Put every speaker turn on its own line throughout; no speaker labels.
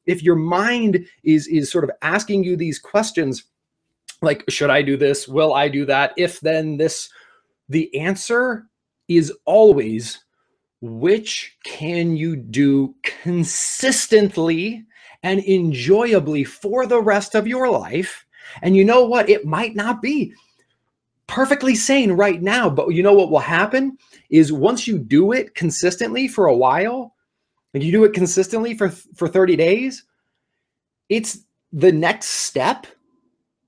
if your mind is sort of asking you these questions, like, should I do this? Will I do that? If then this, the answer is always, which can you do consistently and enjoyably for the rest of your life? And you know what? It might not be perfectly sane right now, but you know what will happen is once you do it consistently for a while, like you do it consistently for 30 days, it's the next step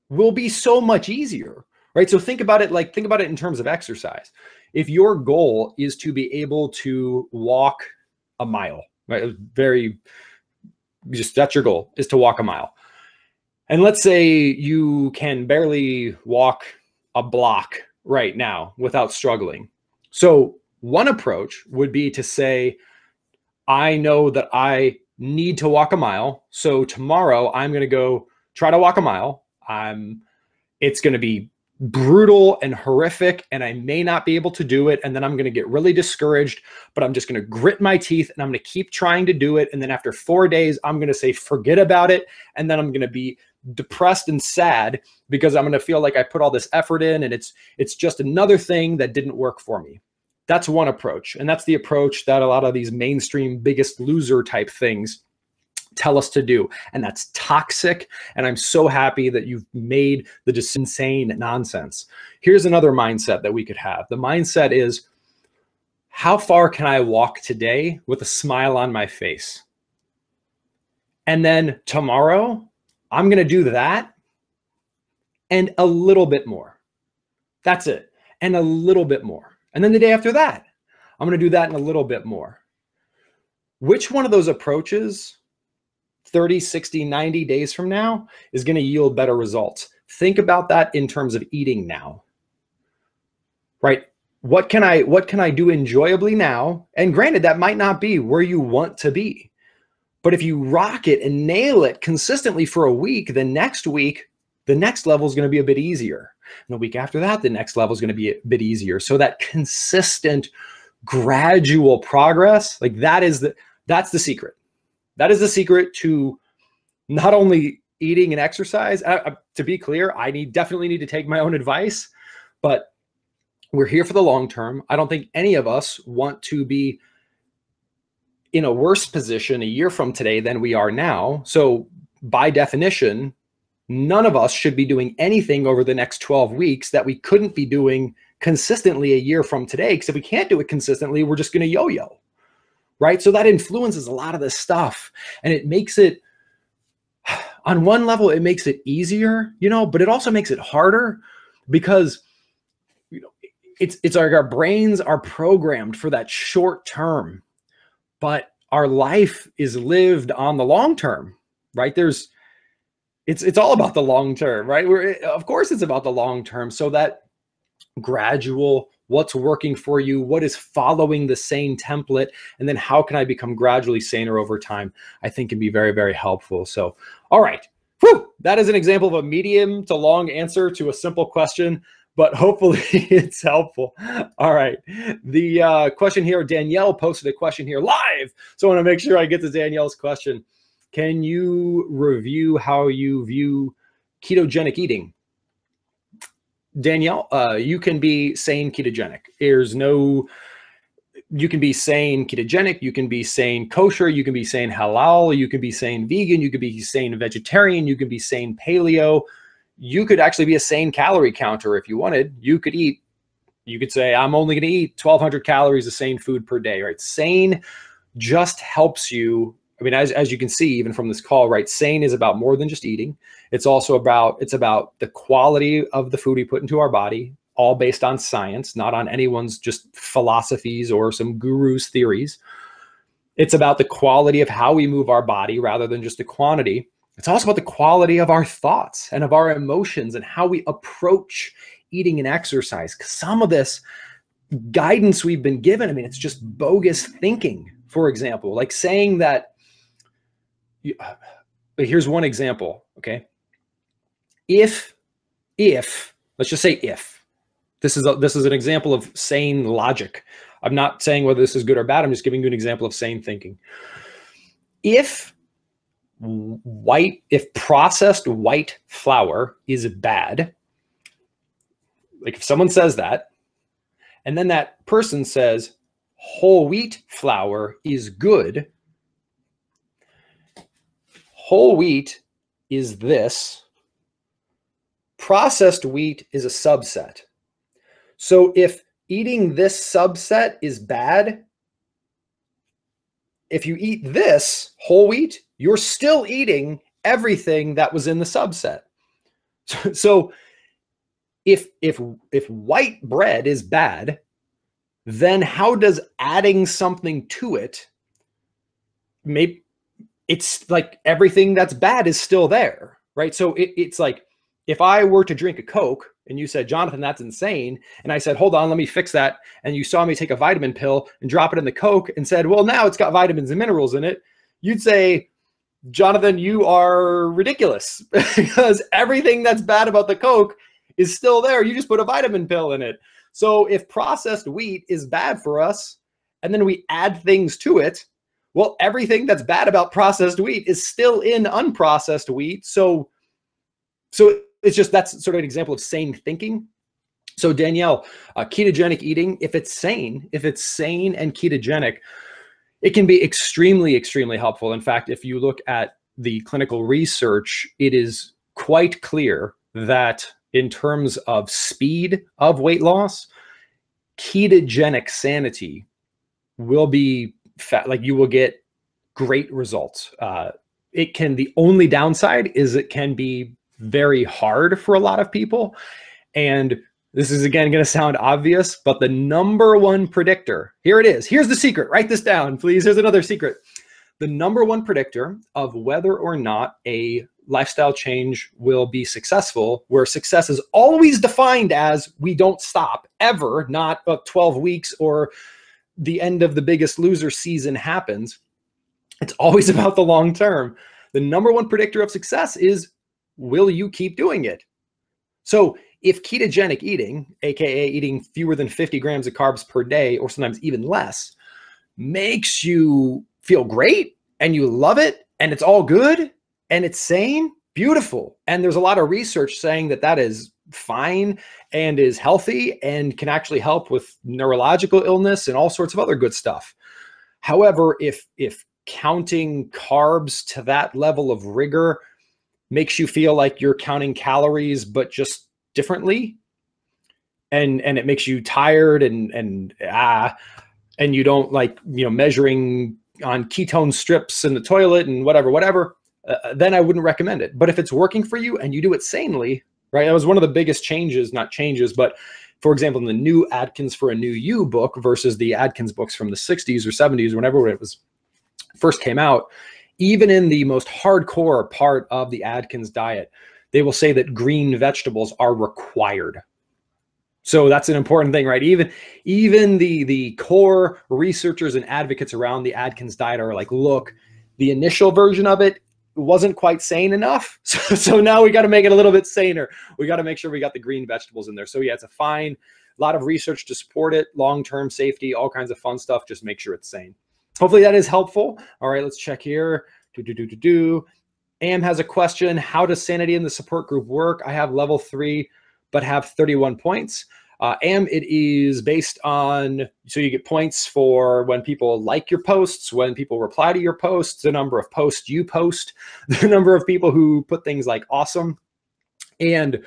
will be so much easier, right? So think about it in terms of exercise. If your goal is to be able to walk a mile, right? That's your goal, is to walk a mile. And let's say you can barely walk a block right now without struggling. So one approach would be to say, I know that I need to walk a mile. So tomorrow I'm going to go try to walk a mile. It's going to be brutal and horrific, and I may not be able to do it. And then I'm going to get really discouraged, but I'm just going to grit my teeth and I'm going to keep trying to do it. And then after 4 days, I'm going to say, forget about it. And then I'm going to be depressed and sad because I'm going to feel like I put all this effort in and it's just another thing that didn't work for me. That's one approach. And that's the approach that a lot of these mainstream Biggest Loser type things tell us to do. And that's toxic. And I'm so happy that you've made the just insane nonsense. Here's another mindset that we could have. The mindset is, how far can I walk today with a smile on my face? And then tomorrow, I'm going to do that and a little bit more. That's it. And a little bit more. And then the day after that, I'm going to do that and a little bit more. Which one of those approaches 30, 60, 90 days from now is going to yield better results? Think about that in terms of eating now, right? What can I do enjoyably now? And granted, that might not be where you want to be, but if you rock it and nail it consistently for a week, the next week, the next level is going to be a bit easier. And the week after that, the next level is going to be a bit easier. So that consistent, gradual progress, like that's the secret. That is the secret to not only eating and exercise. To be clear, I definitely need to take my own advice, but we're here for the long term. I don't think any of us want to be in a worse position a year from today than we are now. So by definition, none of us should be doing anything over the next 12 weeks that we couldn't be doing consistently a year from today. Because if we can't do it consistently, we're just going to yo-yo, right? So that influences a lot of this stuff. And it makes it, on one level, it makes it easier, but it also makes it harder because it's like our brains are programmed for that short term, but our life is lived on the long term, right? It's all about the long term, right? Of course it's about the long term. So that gradual, what's working for you, what is following the sane template, and then how can I become gradually saner over time, I think can be very, very helpful. So, all right. Whew, that is an example of a medium to long answer to a simple question, but hopefully it's helpful. All right. The question here, Danielle posted a question here live. So I want to make sure I get to Danielle's question. Can you review how you view ketogenic eating? Danielle, you can be sane ketogenic. You can be sane ketogenic, you can be sane kosher, you can be sane halal, you can be sane vegan, you can be sane vegetarian, you can be sane paleo. You could actually be a sane calorie counter if you wanted. You could say, I'm only going to eat 1,200 calories of sane food per day, right? Sane just helps you. I mean, as you can see, even from this call, right? Sane is about more than just eating. It's about the quality of the food we put into our body, all based on science, not on anyone's just philosophies or some guru's theories. It's about the quality of how we move our body rather than just the quantity. It's also about the quality of our thoughts and of our emotions and how we approach eating and exercise. 'Cause some of this guidance we've been given, I mean, it's just bogus thinking. For example, like saying that, here's one example, okay? If, let's just say if, this is an example of sane logic. I'm not saying whether this is good or bad. I'm just giving you an example of sane thinking. If if processed white flour is bad, like if someone says that, and then that person says whole wheat flour is good, whole wheat is this, processed wheat is a subset. So if eating this subset is bad, if you eat this whole wheat, you're still eating everything that was in the subset. So if white bread is bad, then how does adding something to it make it's like everything that's bad is still there, right? So it's like if I were to drink a Coke and you said, Jonathan, that's insane. And I said, hold on, let me fix that. And you saw me take a vitamin pill and drop it in the Coke and said, well, now it's got vitamins and minerals in it. You'd say, Jonathan, you are ridiculous because everything that's bad about the Coke is still there. You just put a vitamin pill in it. So if processed wheat is bad for us and then we add things to it, well, everything that's bad about processed wheat is still in unprocessed wheat. So it's just, that's sort of an example of sane thinking. So Danielle, ketogenic eating, if it's sane and ketogenic, it can be extremely, extremely helpful. In fact, if you look at the clinical research, it is quite clear that in terms of speed of weight loss, ketogenic sanity will be like you will get great results. The only downside is it can be very hard for a lot of people. And this is again going to sound obvious, but the number one predictor, here it is. Here's the secret. Write this down, please. Here's another secret. The number one predictor of whether or not a lifestyle change will be successful, where success is always defined as we don't stop ever, not 12 weeks or the end of the Biggest Loser season happens. It's always about the long term. The number one predictor of success is, will you keep doing it? So if ketogenic eating, AKA eating fewer than 50 grams of carbs per day, or sometimes even less, makes you feel great and you love it and it's all good and it's sane, beautiful. And there's a lot of research saying that that is fine and is healthy and can actually help with neurological illness and all sorts of other good stuff. However, if counting carbs to that level of rigor makes you feel like you're counting calories, but just differently, and it makes you tired and you don't like, measuring on ketone strips in the toilet and whatever, then I wouldn't recommend it. But if it's working for you and you do it sanely, right? That was one of the biggest changes, not changes, but for example, in the new Atkins for a New You book versus the Atkins books from the 60s or 70s, whenever it was first came out, even in the most hardcore part of the Atkins diet, they will say that green vegetables are required. So that's an important thing, right? Even the core researchers and advocates around the Atkins diet are like, look, the initial version of it wasn't quite sane enough. So now we got to make it a little bit saner. We got to make sure we got the green vegetables in there. So yeah, it's a fine, lot of research to support it, long-term safety, all kinds of fun stuff. Just make sure it's sane. Hopefully that is helpful. All right, let's check here. Am has a question. How does sanity in the support group work? I have level 3, but have 31 points. Am, it is based on, so you get points for when people like your posts, when people reply to your posts, the number of posts you post, the number of people who put things like awesome, and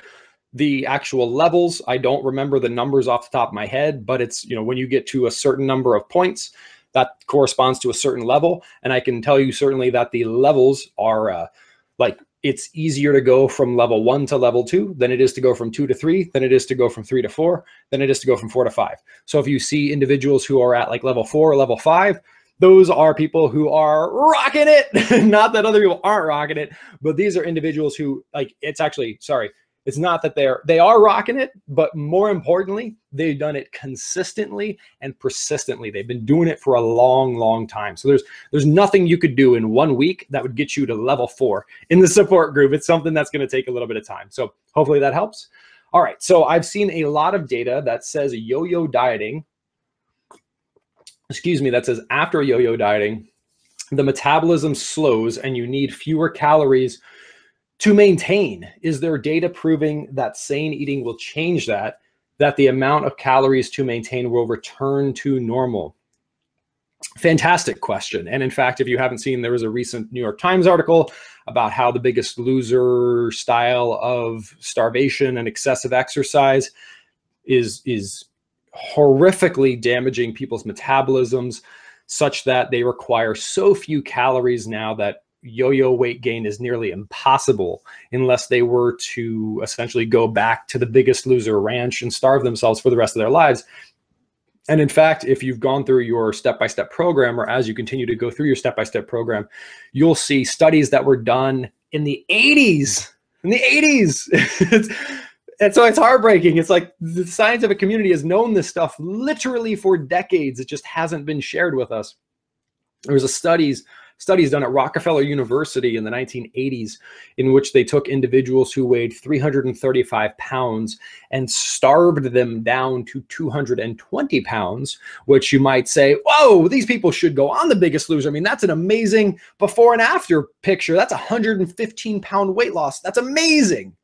the actual levels. I don't remember the numbers off the top of my head, but it's, when you get to a certain number of points, that corresponds to a certain level. And I can tell you certainly that the levels are like, it's easier to go from level 1 to level 2 than it is to go from 2 to 3, than it is to go from 3 to 4, than it is to go from 4 to 5. So if you see individuals who are at like level 4 or level 5, those are people who are rocking it. Not that other people aren't rocking it, but these are individuals who, like, it's actually, sorry, it's not that they are rocking it, but more importantly, they've done it consistently and persistently. They've been doing it for a long, long time. So there's nothing you could do in 1 week that would get you to level 4 in the support group. It's something that's going to take a little bit of time. So hopefully that helps. All right. So I've seen a lot of data that says yo-yo dieting, that says after yo-yo dieting, the metabolism slows and you need fewer calories to maintain. Is there data proving that sane eating will change that the amount of calories to maintain will return to normal? Fantastic question. And in fact, if you haven't seen, there was a recent New York Times article about how the Biggest Loser style of starvation and excessive exercise is horrifically damaging people's metabolisms, such that they require so few calories now that yo-yo weight gain is nearly impossible unless they were to essentially go back to the Biggest Loser ranch and starve themselves for the rest of their lives. And in fact, if you've gone through your step-by-step program, or as you continue to go through your step-by-step program, you'll see studies that were done in the 80s. In the 80s. And so it's heartbreaking. It's like the scientific community has known this stuff literally for decades. It just hasn't been shared with us. There was a studies done at Rockefeller University in the 1980s in which they took individuals who weighed 335 pounds and starved them down to 220 pounds, which you might say, whoa, these people should go on The Biggest Loser. I mean, that's an amazing before and after picture. That's 115-pound weight loss. That's amazing.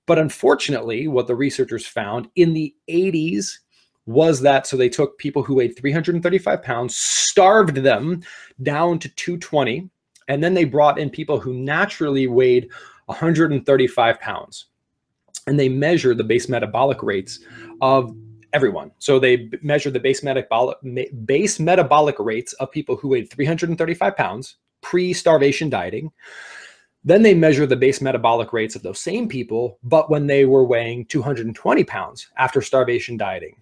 But unfortunately, what the researchers found in the 80s was that, so they took people who weighed 335 pounds, starved them down to 220, and then they brought in people who naturally weighed 135 pounds. And they measured the base metabolic rates of everyone. So they measured the base metabolic rates of people who weighed 335 pounds, pre-starvation dieting. Then they measure the base metabolic rates of those same people, but when they were weighing 220 pounds after starvation dieting.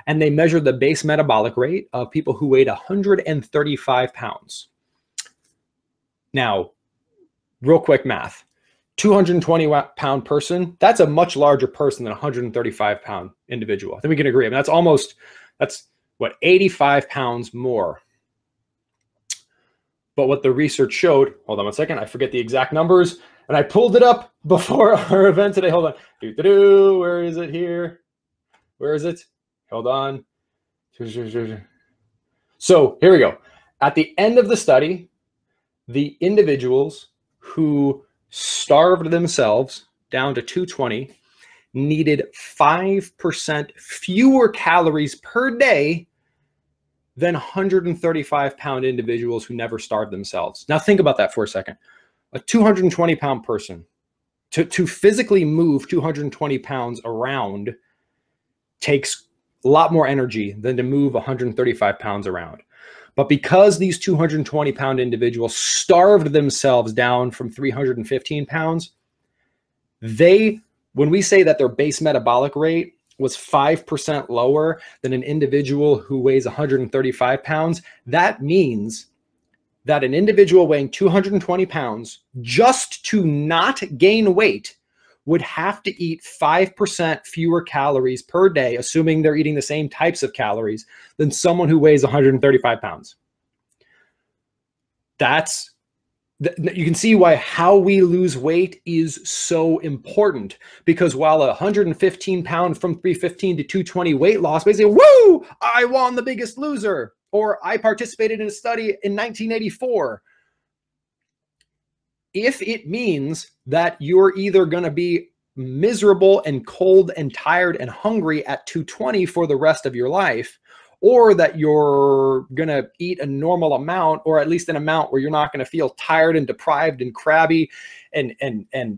And they measured the base metabolic rate of people who weighed 135 pounds. Now, real quick math, 220-pound person, that's a much larger person than a 135-pound individual. I think we can agree. I mean, that's what, 85 pounds more. But what the research showed, hold on one second, I forget the exact numbers, and I pulled it up before our event today. Hold on. Where is it here? Where is it? Hold on. So here we go. At the end of the study, the individuals who starved themselves down to 220 needed 5% fewer calories per day than 135-pound individuals who never starved themselves. Now think about that for a second. A 220-pound person, to physically move 220 pounds around takes a lot more energy than to move 135 pounds around. But because these 220-pound individuals starved themselves down from 315 pounds, when we say that their base metabolic rate was 5% lower than an individual who weighs 135 pounds, that means that an individual weighing 220 pounds, just to not gain weight, would have to eat 5% fewer calories per day, assuming they're eating the same types of calories, than someone who weighs 135 pounds. You can see why how we lose weight is so important, because while a 115-pound from 315 to 220 weight loss, basically, woo, I won The Biggest Loser, or I participated in a study in 1984. If it means that you're either going to be miserable and cold and tired and hungry at 220 for the rest of your life, or that you're going to eat a normal amount, or at least an amount where you're not going to feel tired and deprived and crabby and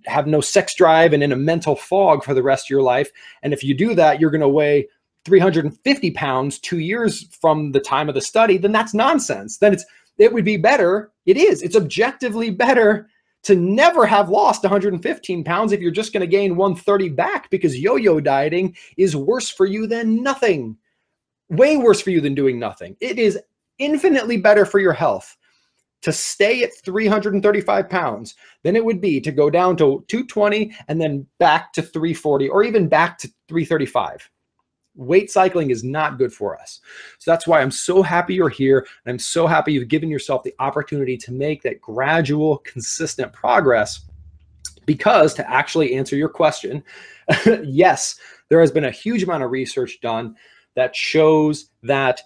have no sex drive and in a mental fog for the rest of your life. And if you do that, you're going to weigh 350 pounds 2 years from the time of the study, then that's nonsense. Then it would be better. It's objectively better to never have lost 115 pounds if you're just going to gain 130 back, because yo-yo dieting is worse for you than nothing. Way worse for you than doing nothing. It is infinitely better for your health to stay at 335 pounds than it would be to go down to 220 and then back to 340 or even back to 335. Weight cycling is not good for us. So that's why I'm so happy you're here. And I'm so happy you've given yourself the opportunity to make that gradual, consistent progress, because to actually answer your question, yes, there has been a huge amount of research done that shows that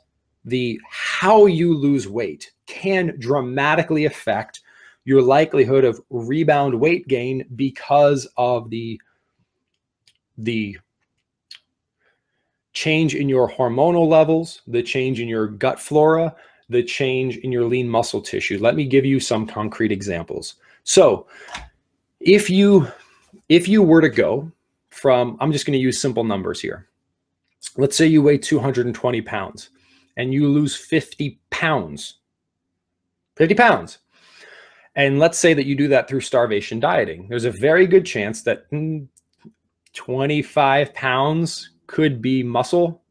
how you lose weight can dramatically affect your likelihood of rebound weight gain because of the change in your hormonal levels, the change in your gut flora, the change in your lean muscle tissue. Let me give you some concrete examples. So if you were to go from, I'm just going to use simple numbers here. Let's say you weigh 220 pounds and you lose 50 pounds. 50 pounds. And let's say that you do that through starvation dieting. There's a very good chance that 25 pounds could be muscle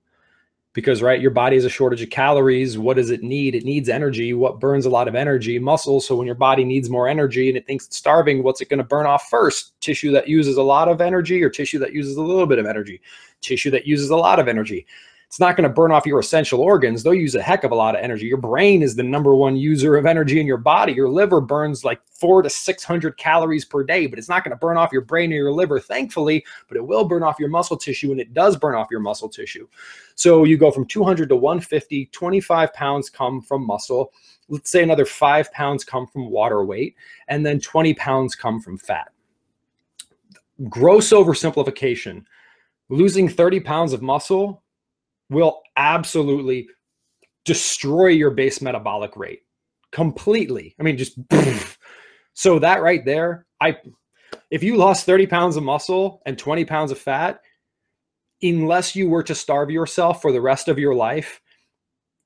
because, right, your body has a shortage of calories. What does it need? It needs energy. What burns a lot of energy? Muscle. So when your body needs more energy and it thinks it's starving, what's it going to burn off first? Tissue that uses a lot of energy or tissue that uses a little bit of energy? Tissue that uses a lot of energy. It's not going to burn off your essential organs. They'll use a heck of a lot of energy. Your brain is the #1 user of energy in your body. Your liver burns like 400 to 600 calories per day, but it's not going to burn off your brain or your liver, thankfully, but it will burn off your muscle tissue, and it does burn off your muscle tissue. So you go from 200 to 150, 25 pounds come from muscle. Let's say another 5 pounds come from water weight, and then 20 pounds come from fat. Gross oversimplification, losing 30 pounds of muscle will absolutely destroy your base metabolic rate completely. I mean, just so that right there, if you lost 30 pounds of muscle and 20 pounds of fat, unless you were to starve yourself for the rest of your life,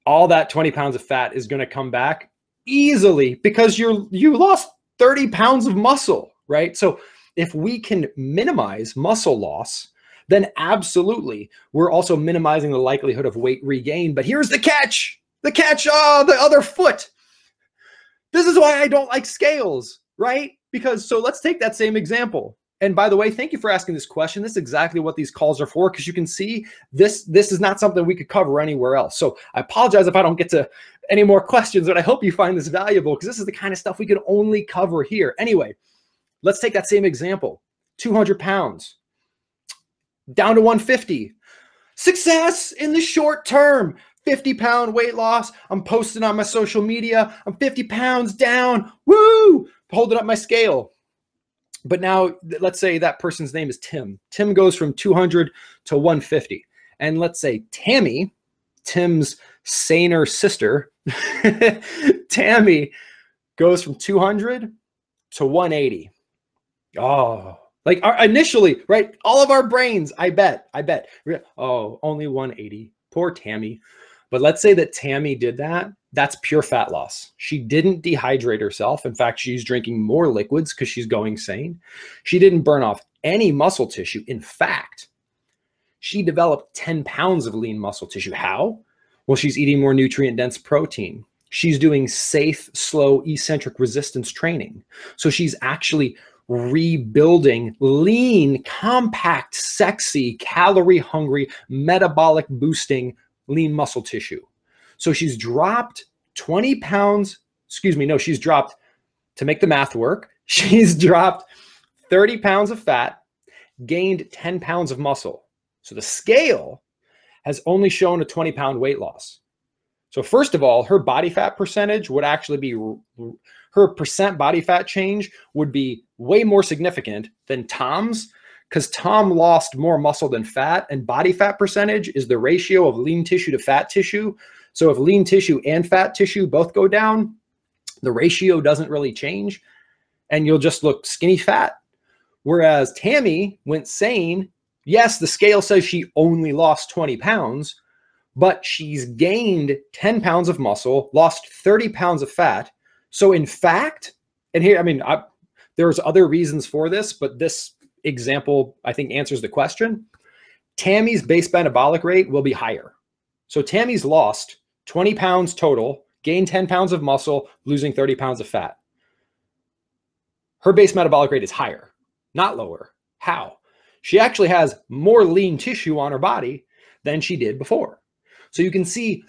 all that 20 pounds of fat is going to come back easily because you lost 30 pounds of muscle, right? So if we can minimize muscle loss, then absolutely, we're also minimizing the likelihood of weight regain. But here's the catch, the other foot. This is why I don't like scales, right? Because, so let's take that same example. And by the way, thank you for asking this question. This is exactly what these calls are for, because you can see this is not something we could cover anywhere else. So I apologize if I don't get to any more questions, but I hope you find this valuable because this is the kind of stuff we could only cover here. Anyway, let's take that same example, 200 pounds. Down to 150. Success in the short term. 50-pound weight loss. I'm posting on my social media. I'm 50 pounds down. Woo! Holding up my scale. But now let's say that person's name is Tim. Tim goes from 200 to 150. And let's say Tammy, Tim's saner sister, Tammy goes from 200 to 180. Oh, like initially, right? All of our brains, I bet, oh, only 180. Poor Tammy. But let's say that Tammy did that. That's pure fat loss. She didn't dehydrate herself. In fact, she's drinking more liquids because she's going sane. She didn't burn off any muscle tissue. In fact, she developed 10 pounds of lean muscle tissue. How? Well, she's eating more nutrient-dense protein. She's doing safe, slow, eccentric resistance training. So she's actually rebuilding lean, compact, sexy, calorie-hungry, metabolic boosting lean muscle tissue. So she's dropped 20 pounds, she's dropped, to make the math work, she's dropped 30 pounds of fat, gained 10 pounds of muscle. So the scale has only shown a 20-pound weight loss. So first of all, her body fat percentage would actually be, her percent body fat change would be way more significant than Tom's, because Tom lost more muscle than fat, and body fat percentage is the ratio of lean tissue to fat tissue. So if lean tissue and fat tissue both go down, the ratio doesn't really change, and you'll just look skinny fat. Whereas Tammy went sane. Yes, the scale says she only lost 20 pounds, but she's gained 10 pounds of muscle, lost 30 pounds of fat. So in fact, and here, I mean, there's other reasons for this, but this example, I think, answers the question. Tammy's base metabolic rate will be higher. So Tammy's lost 20 pounds total, gained 10 pounds of muscle, losing 30 pounds of fat. Her base metabolic rate is higher, not lower. How? She actually has more lean tissue on her body than she did before. So you can see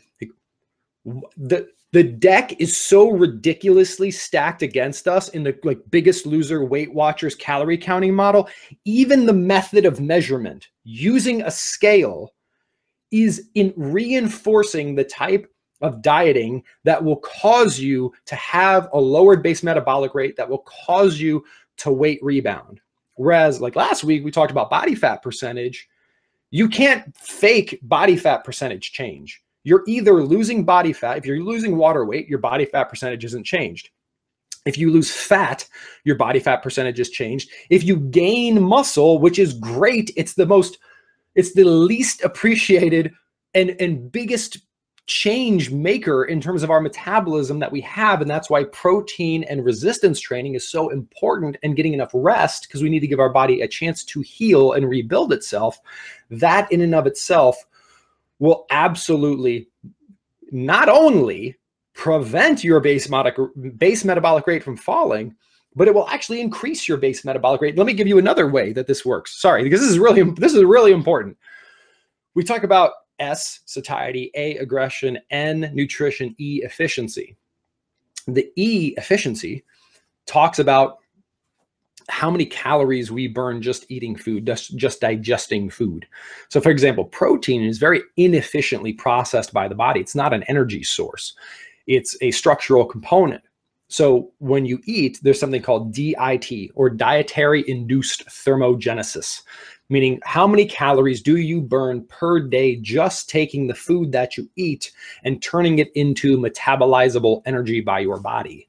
the deck is so ridiculously stacked against us in the Biggest Loser, Weight Watchers calorie counting model. Even the method of measurement using a scale is in reinforcing the type of dieting that will cause you to have a lowered base metabolic rate that will cause you to weight rebound. Whereas like last week, we talked about body fat percentage. You can't fake body fat percentage change. You're either losing body fat. If you're losing water weight, your body fat percentage isn't changed. If you lose fat, your body fat percentage is changed. If you gain muscle, which is great, it's the least appreciated and biggest change maker in terms of our metabolism that we have. And that's why protein and resistance training is so important, and getting enough rest, because we need to give our body a chance to heal and rebuild itself. That in and of itself will absolutely not only prevent your base metabolic rate from falling, but it will actually increase your base metabolic rate. Let me give you another way that this works. Sorry, because this is really important. We talk about S, satiety, A, aggression, N, nutrition, E, efficiency. The E, efficiency, talks about how many calories we burn just eating food, just digesting food. So for example, protein is very inefficiently processed by the body. It's not an energy source. It's a structural component. So when you eat, there's something called DIT, or dietary induced thermogenesis, meaning how many calories do you burn per day just taking the food that you eat and turning it into metabolizable energy by your body.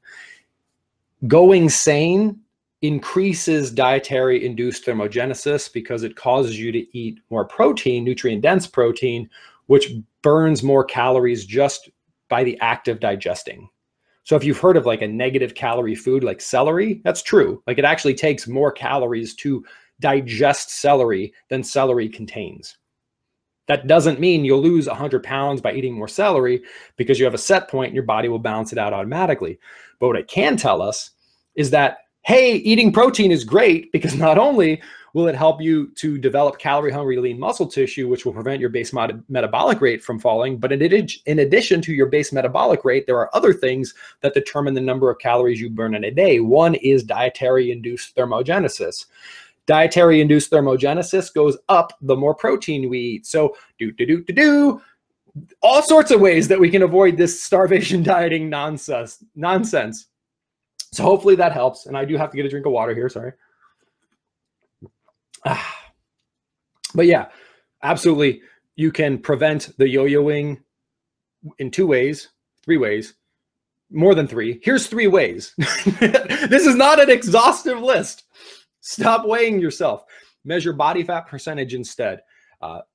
Going sane increases dietary induced thermogenesis because it causes you to eat more protein, nutrient-dense protein, which burns more calories just by the act of digesting. So if you've heard of like a negative calorie food like celery, that's true. Like it actually takes more calories to digest celery than celery contains. That doesn't mean you'll lose 100 pounds by eating more celery, because you have a set point and your body will balance it out automatically. But what it can tell us is that, hey, eating protein is great, because not only will it help you to develop calorie-hungry lean muscle tissue, which will prevent your base metabolic rate from falling, but in addition to your base metabolic rate, there are other things that determine the number of calories you burn in a day. One is dietary-induced thermogenesis. Dietary-induced thermogenesis goes up the more protein we eat. So all sorts of ways that we can avoid this starvation dieting nonsense. So hopefully that helps. And I do have to get a drink of water here, sorry. But yeah, absolutely. You can prevent the yo-yoing in 2 ways, 3 ways, more than 3. Here's 3 ways. This is not an exhaustive list. Stop weighing yourself. Measure body fat percentage instead.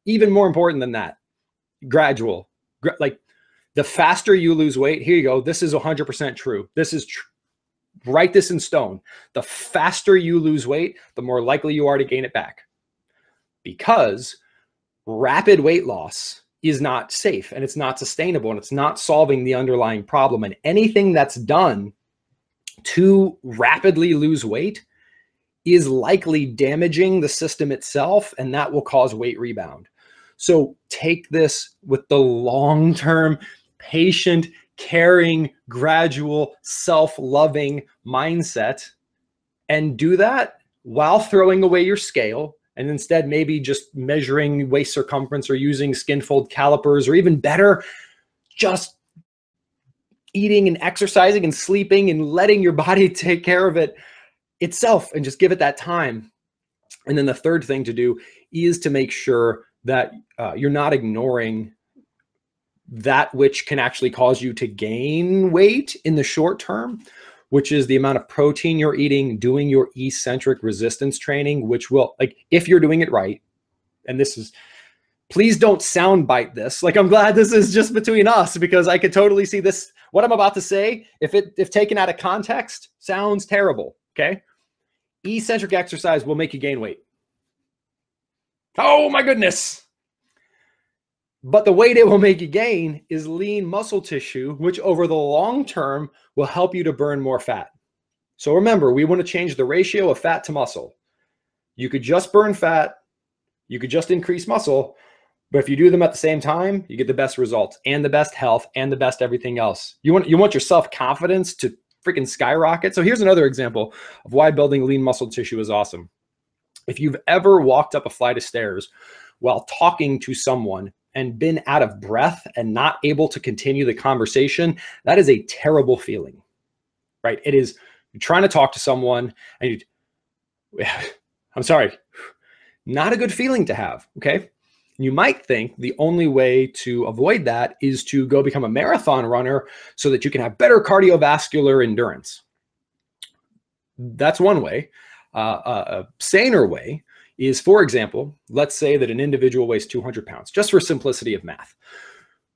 Even more important than that, gradual. Like the faster you lose weight, here you go. This is 100% true. This is true. Write this in stone. The faster you lose weight, the more likely you are to gain it back. Because rapid weight loss is not safe, and it's not sustainable, and it's not solving the underlying problem. And anything that's done to rapidly lose weight is likely damaging the system itself, and that will cause weight rebound. So take this with the long-term, patient, caring, gradual, self-loving mindset, and do that while throwing away your scale, and instead maybe just measuring waist circumference or using skin fold calipers, or even better, just eating and exercising and sleeping and letting your body take care of it itself, and just give it that time. And then the third thing to do is to make sure that you're not ignoring that which can actually cause you to gain weight in the short term, which is the amount of protein you're eating, doing your eccentric resistance training, which will, like, if you're doing it right, and this is, please don't soundbite this. Like, I'm glad this is just between us, because I could totally see this, what I'm about to say, if taken out of context, sounds terrible, okay? Eccentric exercise will make you gain weight. Oh my goodness. But the weight it will make you gain is lean muscle tissue, which over the long term will help you to burn more fat. So remember, we want to change the ratio of fat to muscle. You could just burn fat, you could just increase muscle, but if you do them at the same time, you get the best results and the best health and the best everything else. You want your self-confidence to freaking skyrocket. So here's another example of why building lean muscle tissue is awesome. If you've ever walked up a flight of stairs while talking to someone and been out of breath and not able to continue the conversation, that is a terrible feeling, right? It is, you're trying to talk to someone and I'm sorry, not a good feeling to have, okay? You might think the only way to avoid that is to go become a marathon runner so that you can have better cardiovascular endurance. That's one way. A saner way is, for example, let's say that an individual weighs 200 pounds, just for simplicity of math.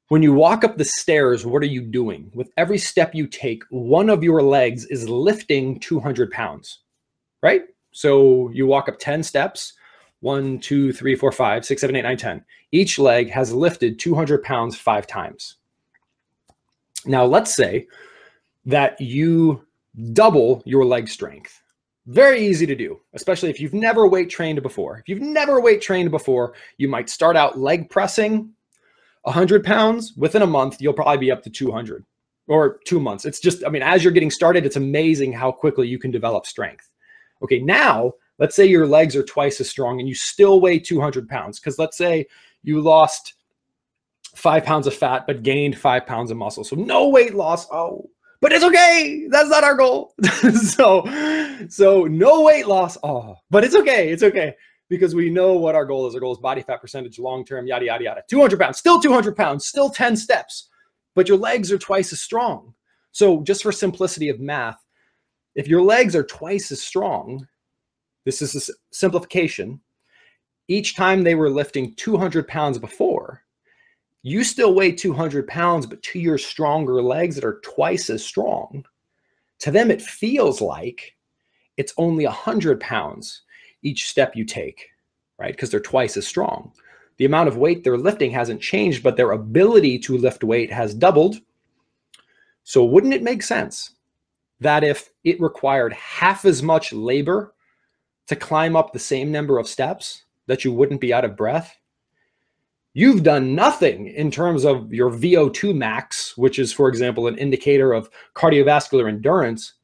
When you walk up the stairs, what are you doing? With every step you take, one of your legs is lifting 200 pounds, right? So you walk up 10 steps, 1, 2, 3, 4, 5, 6, 7, 8, 9, 10. Each leg has lifted 200 pounds 5 times. Now, let's say that you double your leg strength. Very easy to do, especially if you've never weight trained before. If you've never weight trained before, you might start out leg pressing 100 pounds. Within a month, you'll probably be up to 200 or 2 months. It's just, I mean, as you're getting started, it's amazing how quickly you can develop strength. Okay, now let's say your legs are twice as strong and you still weigh 200 pounds. Because let's say you lost 5 pounds of fat, but gained 5 pounds of muscle. So no weight loss. Oh, but it's okay. That's not our goal. so no weight loss. Oh, but it's okay. It's okay. Because we know what our goal is. Our goal is body fat percentage, long-term, yada, yada, yada. 200 pounds, still 200 pounds, still 10 steps, but your legs are twice as strong. So just for simplicity of math, if your legs are twice as strong, this is a simplification. Each time they were lifting 200 pounds before, you still weigh 200 pounds, but to your stronger legs that are twice as strong, to them it feels like it's only 100 pounds each step you take, right? Because they're twice as strong. The amount of weight they're lifting hasn't changed, but their ability to lift weight has doubled. So wouldn't it make sense that if it required half as much labor to climb up the same number of steps, that you wouldn't be out of breath? You've done nothing in terms of your VO2 max, which is, for example, an indicator of cardiovascular endurance.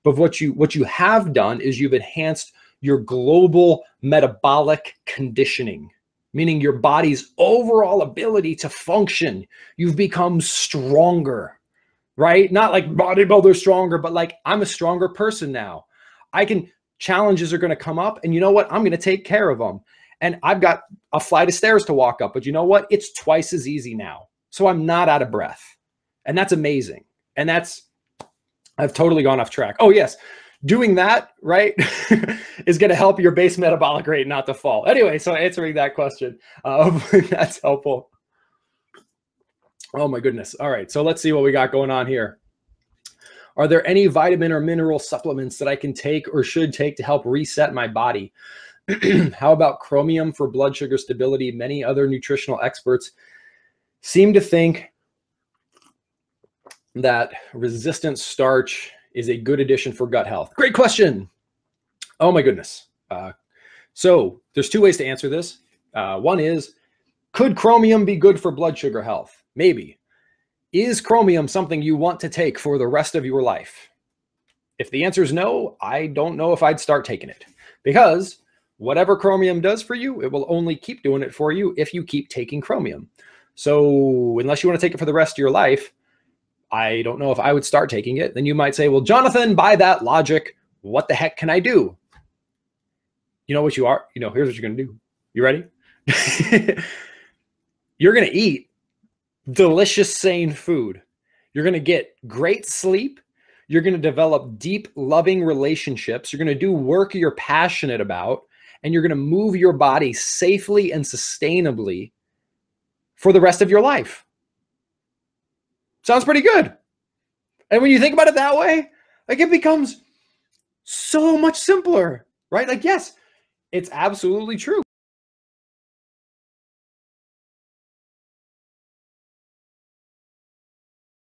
But what you have done is you've enhanced your global metabolic conditioning, meaning your body's overall ability to function. You've become stronger, right? Not like bodybuilder stronger, but like I'm a stronger person now. Challenges are going to come up, and you know what? I'm going to take care of them. And I've got a flight of stairs to walk up, but you know what? It's twice as easy now. So I'm not out of breath. And that's amazing. And I've totally gone off track. Oh yes. Doing that, right, is going to help your base metabolic rate not to fall. Anyway, so answering that question, that's helpful. Oh my goodness. All right. So let's see what we got going on here. Are there any vitamin or mineral supplements that I can take or should take to help reset my body? How about chromium for blood sugar stability? Many other nutritional experts seem to think that resistant starch is a good addition for gut health. Great question. Oh my goodness. So there's 2 ways to answer this. One is, could chromium be good for blood sugar health? Maybe. Is chromium something you want to take for the rest of your life? If the answer is no, I don't know if I'd start taking it, because whatever chromium does for you, it will only keep doing it for you if you keep taking chromium. So unless you want to take it for the rest of your life, I don't know if I would start taking it. Then you might say, well, Jonathan, by that logic, what the heck can I do? You know what you are? Here's what you're going to do. You ready? You're going to eat delicious, sane food. You're going to get great sleep. You're going to develop deep, loving relationships. You're going to do work you're passionate about, and you're going to move your body safely and sustainably for the rest of your life. Sounds pretty good. And when you think about it that way, like, it becomes so much simpler, right? Like, yes, it's absolutely true.